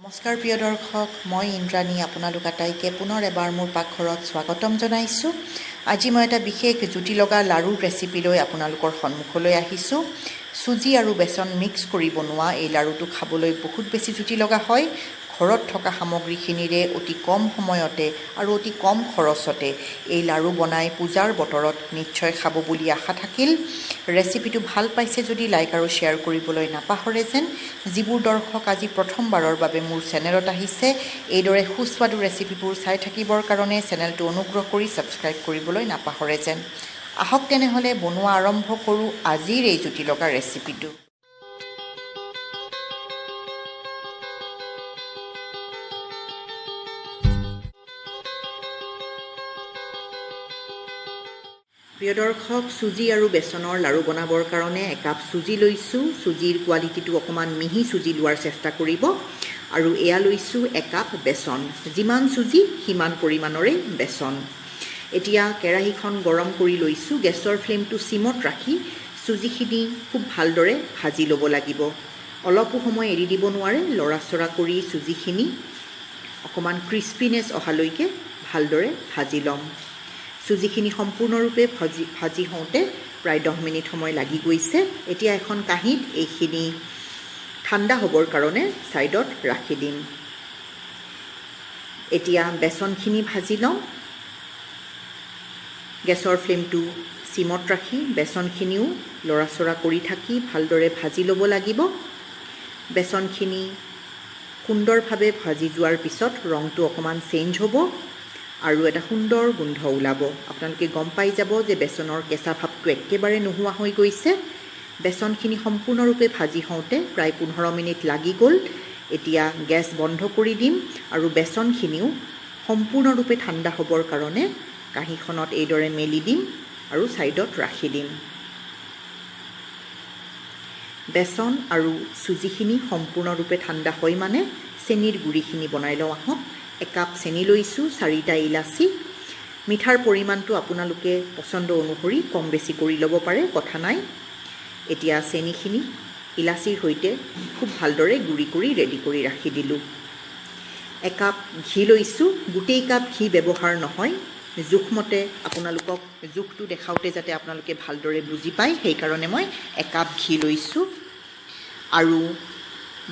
নমস্কাৰ প্ৰিয় দৰ্শক, মই ইন্দ্ৰাণী আপোনালোক আটাইকে পুনৰ এবাৰ মোৰ পাকঘৰত স্বাগতম জনাইছোঁ। আজি মই এটা বিশেষ জুতি লগা লাড়ুৰ ৰেচিপি লৈ আপোনালোকৰ সন্মুখলৈ আহিছোঁ। চুজি আৰু বেচন মিক্স কৰি বনোৱা এই লাড়ুটো খাবলৈ বহুত বেছি জুতি লগা হয়। ঘৰত থকা সামগ্ৰীখিনিৰে অতি কম সময়তে আৰু অতি কম খৰচতে এই লাড়ু বনাই পূজাৰ বতৰত নিশ্চয় খাব বুলি আশা থাকিল। ৰেচিপিটো ভাল পাইছে যদি লাইক আৰু শ্বেয়াৰ কৰিবলৈ নাপাহৰে যেন। যিবোৰ দৰ্শক আজি প্ৰথমবাৰৰ বাবে মোৰ চেনেলত আহিছে, এইদৰে সুস্বাদু ৰেচিপিবোৰ চাই থাকিবৰ কাৰণে চেনেলটো অনুগ্ৰহ কৰি ছাবস্ক্ৰাইব কৰিবলৈ নাপাহৰে যেন। আহক তেনেহ'লে বনোৱা আৰম্ভ কৰোঁ আজিৰ এই জুতি লগা ৰেচিপিটো। প্ৰিয় দৰ্শক, চুজি আৰু বেচনৰ লাড়ু বনাবৰ কাৰণে একাপ চুজি লৈছোঁ। চুজিৰ কোৱালিটিটো অকণমান মিহি চুজি লোৱাৰ চেষ্টা কৰিব। আৰু এয়া লৈছোঁ একাপ বেচন। যিমান চুজি সিমান পৰিমাণৰে বেচন। এতিয়া কেৰাহীখন গৰম কৰি লৈছোঁ। গেছৰ ফ্লেমটো চিমত ৰাখি চুজিখিনি খুব ভালদৰে ভাজি ল'ব লাগিব। অলপো সময় এৰি দিব নোৱাৰে। লৰা-চৰা কৰি চুজিখিনি অকণমান ক্ৰিস্পিনেছ অহালৈকে ভালদৰে ভাজি ল'ম। চুজিখিনি সম্পূৰ্ণৰূপে ভাজি হওঁতে প্ৰায় 10 মিনিট সময় লাগি গৈছে। এতিয়া এখন কাঁহীত এইখিনি ঠাণ্ডা হ'বৰ কাৰণে ছাইডত ৰাখি দিম। এতিয়া বেচনখিনি ভাজি লওঁ। গেছৰ ফ্লেমটো চিমত ৰাখি বেচনখিনিও লৰা-চৰা কৰি থাকি ভালদৰে ভাজি ল'ব লাগিব। বেচনখিনি সুন্দৰভাৱে ভাজি যোৱাৰ পিছত ৰংটো অকণমান চেঞ্জ হ'ব আৰু এটা সুন্দৰ গোন্ধ ওলাব। আপোনালোকে গম পাই যাব যে বেচনৰ কেঁচা ভাৱটো একেবাৰে নোহোৱা হৈ গৈছে। বেচনখিনি সম্পূৰ্ণৰূপে ভাজি হওঁতে প্ৰায় 15 মিনিট লাগি গ'ল। এতিয়া গেছ বন্ধ কৰি দিম আৰু বেচনখিনিও সম্পূৰ্ণৰূপে ঠাণ্ডা হ'বৰ কাৰণে কাঁহীখনত এইদৰে মেলি দিম আৰু ছাইডত ৰাখি দিম। বেচন আৰু চুজিখিনি সম্পূৰ্ণৰূপে ঠাণ্ডা হয় মানে চেনিৰ গুড়িখিনি বনাই লওঁ আহক। একাপ চেনি লৈছোঁ, 4টা ইলাচি। মিঠাৰ পৰিমাণটো আপোনালোকে পচন্দ অনুসৰি কম বেছি কৰি ল'ব পাৰে, কথা নাই। এতিয়া চেনিখিনি ইলাচিৰ সৈতে খুব ভালদৰে গুড়ি কৰি ৰেডি কৰি ৰাখি দিলোঁ। একাপ ঘি লৈছোঁ। গোটেই কাপ ঘি ব্যৱহাৰ নহয়, জোখমতে আপোনালোকক জোখটো দেখাওঁতে যাতে আপোনালোকে ভালদৰে বুজি পায় সেইকাৰণে মই একাপ ঘি লৈছোঁ। আৰু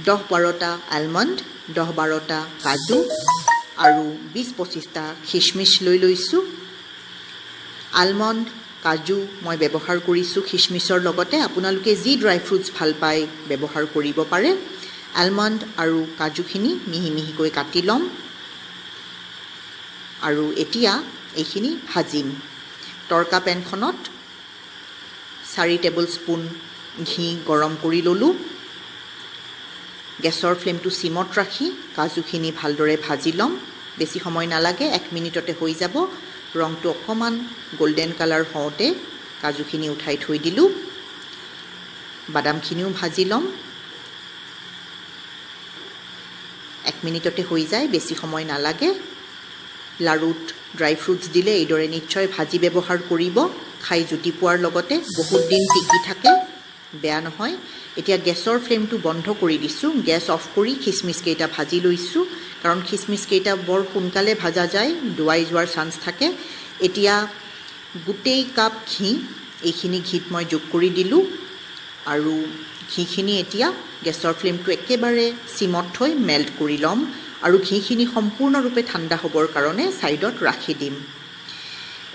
10-12টা আলমণ্ড, 10-12টা কাজু আৰু 20-25টা খিচমিচ লৈ লৈছোঁ। আলমণ্ড, কাজু মই ব্যৱহাৰ কৰিছোঁ খিচমিচৰ লগতে। আপোনালোকে যি ড্ৰাই ফ্ৰুটছ ভাল পায় ব্যৱহাৰ কৰিব পাৰে। আলমণ্ড আৰু কাজুখিনি মিহি মিহিকৈ কাটি ল'ম আৰু এতিয়া এইখিনি ভাজিম। তৰকা পেনখনত 4 টেবুল স্পুন ঘি গৰম কৰি ল'লোঁ। গেছৰ ফ্লেমটো চিমত ৰাখি কাজুখিনি ভালদৰে ভাজি ল'ম। বেছি সময় নালাগে, 1 মিনিটতে হৈ যাব। ৰংটো অকণমান গল্ডেন কালাৰ হওঁতে কাজুখিনি উঠাই থৈ দিলোঁ। বাদামখিনিও ভাজি ল'ম। 1 মিনিটতে হৈ যায়, বেছি সময় নালাগে। লাড়ুত ড্ৰাই ফ্ৰুটছ দিলে এইদৰে নিশ্চয় ভাজি ব্যৱহাৰ কৰিব। খাই জুতি পোৱাৰ লগতে বহুত দিন টিকি থাকে, বেয়া নহয়। এতিয়া গেছৰ ফ্লেমটো বন্ধ কৰি দিছোঁ। গেছ অফ কৰি খিচমিচকেইটা ভাজি লৈছোঁ, কাৰণ খিচমিচকেইটা বৰ সোনকালে ভাজা যায়, ডুৱাই যোৱাৰ চান্স থাকে। এতিয়া গোটেই কাপ ঘি এইখিনি ঘিত মই যোগ কৰি দিলোঁ আৰু ঘিখিনি এতিয়া গেছৰ ফ্লেমটো একেবাৰে চিমত থৈ মেল্ট কৰি ল'ম আৰু ঘিখিনি সম্পূৰ্ণৰূপে ঠাণ্ডা হ'বৰ কাৰণে ছাইডত ৰাখি দিম।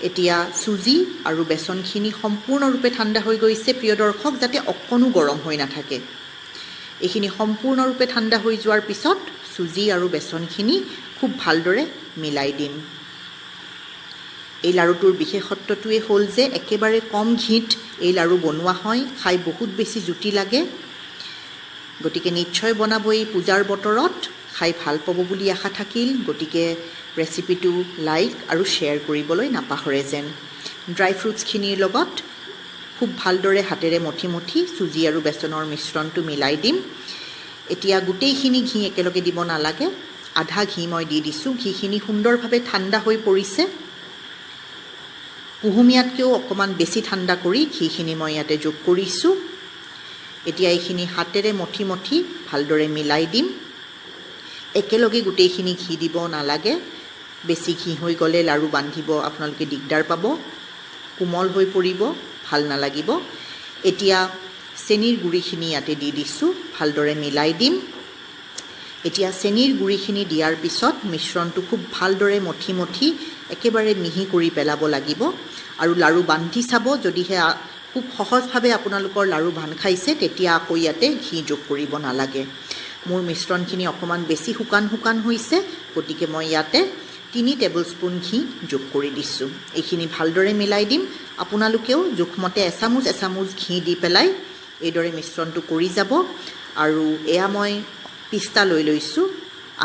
এতিয়া চুজি আৰু বেচনখিনি সম্পূৰ্ণৰূপে ঠাণ্ডা হৈ গৈছে প্ৰিয় দৰ্শক, যাতে অকণো গৰম হৈ নাথাকে। এইখিনি সম্পূৰ্ণৰূপে ঠাণ্ডা হৈ যোৱাৰ পিছত চুজি আৰু বেচনখিনি খুব ভালদৰে মিলাই দিম। এই লাড়ুটোৰ বিশেষত্বটোৱে হ'ল যে একেবাৰে কম ঘিত এই লাড়ু বনোৱা হয়। খাই বহুত বেছি জুতি লাগে। গতিকে নিশ্চয় বনাব এই পূজাৰ বতৰত। খাই ভাল পাব বুলি আশা থাকিল। গতিকে ৰেচিপিটো লাইক আৰু শ্বেয়াৰ কৰিবলৈ নাপাহৰে যেন। ড্ৰাই ফ্ৰুটছখিনিৰ লগত খুব ভালদৰে হাতেৰে মঠি মঠি চুজি আৰু বেচনৰ মিশ্ৰণটো মিলাই দিম। এতিয়া গোটেইখিনি ঘি একেলগে দিব নালাগে, আধা ঘি মই দি দিছোঁ। ঘিখিনি সুন্দৰভাৱে ঠাণ্ডা হৈ পৰিছে। কুহুমীয়াতকৈও অকণমান বেছি ঠাণ্ডা কৰি ঘিখিনি মই ইয়াতে যোগ কৰিছোঁ। এতিয়া এইখিনি হাতেৰে মঠি মঠি ভালদৰে মিলাই দিম। একেলগে গোটেইখিনি ঘি দিব নালাগে। বেছি ঘি হৈ গ'লে লাড়ু বান্ধিব আপোনালোকে দিগদাৰ পাব, কোমল হৈ পৰিব, ভাল নালাগিব। এতিয়া চেনিৰ গুড়িখিনি ইয়াতে দি দিছোঁ, ভালদৰে মিলাই দিম। এতিয়া চেনিৰ গুড়িখিনি দিয়াৰ পিছত মিশ্ৰণটো খুব ভালদৰে মঠি মঠি একেবাৰে মিহি কৰি পেলাব লাগিব। আৰু লাড়ু বান্ধি চাব, যদিহে খুব সহজভাৱে আপোনালোকৰ লাড়ু বান্ধ খাইছে তেতিয়া আকৌ ইয়াতে ঘি যোগ কৰিব নালাগে। মোৰ মিশ্ৰণখিনি অকণমান বেছি শুকান শুকান হৈছে, গতিকে মই ইয়াতে 3 টেবুল স্পুন ঘি যোগ কৰি দিছোঁ। এইখিনি ভালদৰে মিলাই দিম। আপোনালোকেও জোখমতে এচামুচ ঘি দি পেলাই এইদৰে মিশ্ৰণটো কৰি যাব। আৰু এয়া মই পিস্তা লৈ লৈছোঁ,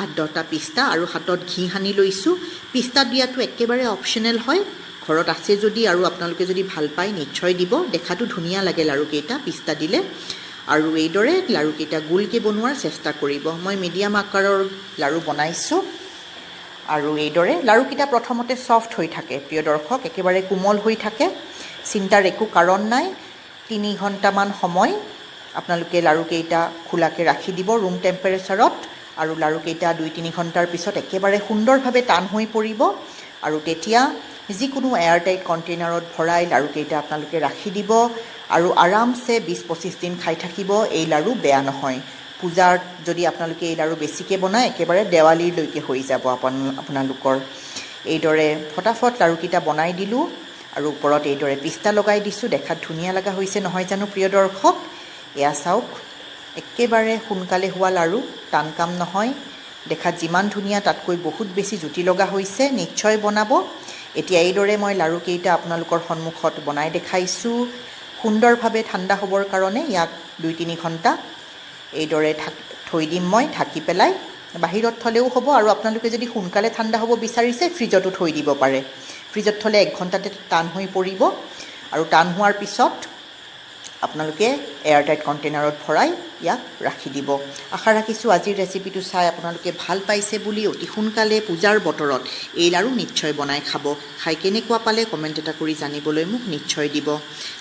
8-10টা পিস্তা, আৰু হাতত ঘি সানি লৈছোঁ। পিস্তা দিয়াটো একেবাৰে অপশ্যনেল হয়, ঘৰত আছে যদি আৰু আপোনালোকে যদি ভাল পায় নিশ্চয় দিব। দেখাটো ধুনীয়া লাগে লাড়ুকেইটা পিস্তা দিলে। আৰু এইদৰে লাড়ুকেইটা গোলকৈ বনোৱাৰ চেষ্টা কৰিব। মই মিডিয়াম আকাৰৰ লাড়ু বনাইছোঁ। আৰু এইদৰে লাড়ুকেইটা প্ৰথমতে ছফ্ট হৈ থাকে প্ৰিয় দৰ্শক, একেবাৰে কোমল হৈ থাকে, চিন্তাৰ একো কাৰণ নাই। 3 ঘণ্টামান সময় আপোনালোকে লাড়ুকেইটা খোলাকৈ ৰাখি দিব ৰুম টেম্পাৰেচাৰত। আৰু লাড়ুকেইটা 2-3 ঘণ্টাৰ পিছত একেবাৰে সুন্দৰভাৱে টান হৈ পৰিব। আৰু তেতিয়া যিকোনো এয়াৰটাইট কণ্টেইনাৰত ভৰাই লাড়ুকেইটা আপোনালোকে ৰাখি দিব আৰু আৰামছে 20-25 দিন খাই থাকিব। এই লাড়ু বেয়া নহয়। পূজাত যদি আপোনালোকে এই লাড়ু বেছিকৈ বনায় একেবাৰে দেৱালীলৈকে হৈ যাব আপোনালোকৰ। এইদৰে ফটাফট লাড়ুকেইটা বনাই দিলোঁ আৰু ওপৰত এইদৰে পিস্তা লগাই দিছোঁ। দেখাত ধুনীয়া লগা হৈছে নহয় জানো প্ৰিয় দৰ্শক? এয়া চাওক, একেবাৰে সোনকালে হোৱা লাড়ু, টান কাম নহয়। দেখাত যিমান ধুনীয়া তাতকৈ বহুত বেছি জুতি লগা হৈছে। নিশ্চয় বনাব। এতিয়া এইদৰে মই লাড়ুকেইটা আপোনালোকৰ সন্মুখত বনাই দেখাইছোঁ। সুন্দৰভাৱে ঠাণ্ডা হ'বৰ কাৰণে ইয়াক 2-3 ঘণ্টা এইদৰে থৈ দিম মই ঢাকি পেলাই। বাহিৰত থ'লেও হ'ব, আৰু আপোনালোকে যদি সোনকালে ঠাণ্ডা হ'ব বিচাৰিছে ফ্ৰিজতো থৈ দিব পাৰে। ফ্ৰিজত থ'লে 1 ঘণ্টাতে টান হৈ পৰিব। আৰু টান হোৱাৰ পিছত আপোনালোকে এয়াৰটাইট কণ্টেইনাৰত ভৰাই ইয়াক ৰাখি দিব। আশা ৰাখিছোঁ আজিৰ ৰেচিপিটো চাই আপোনালোকে ভাল পাইছে বুলি। অতি সোনকালে পূজাৰ বতৰত এই লাড়ু নিশ্চয় বনাই খাব। খাই কেনেকুৱা পালে কমেণ্ট এটা কৰি জানিবলৈ মোক নিশ্চয় দিব।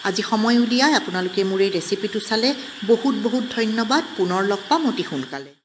আজি সময় উলিয়াই আপোনালোকে মোৰ এই ৰেচিপিটো চালে বহুত বহুত ধন্যবাদ। পুনৰ লগ পাম অতি সোনকালে।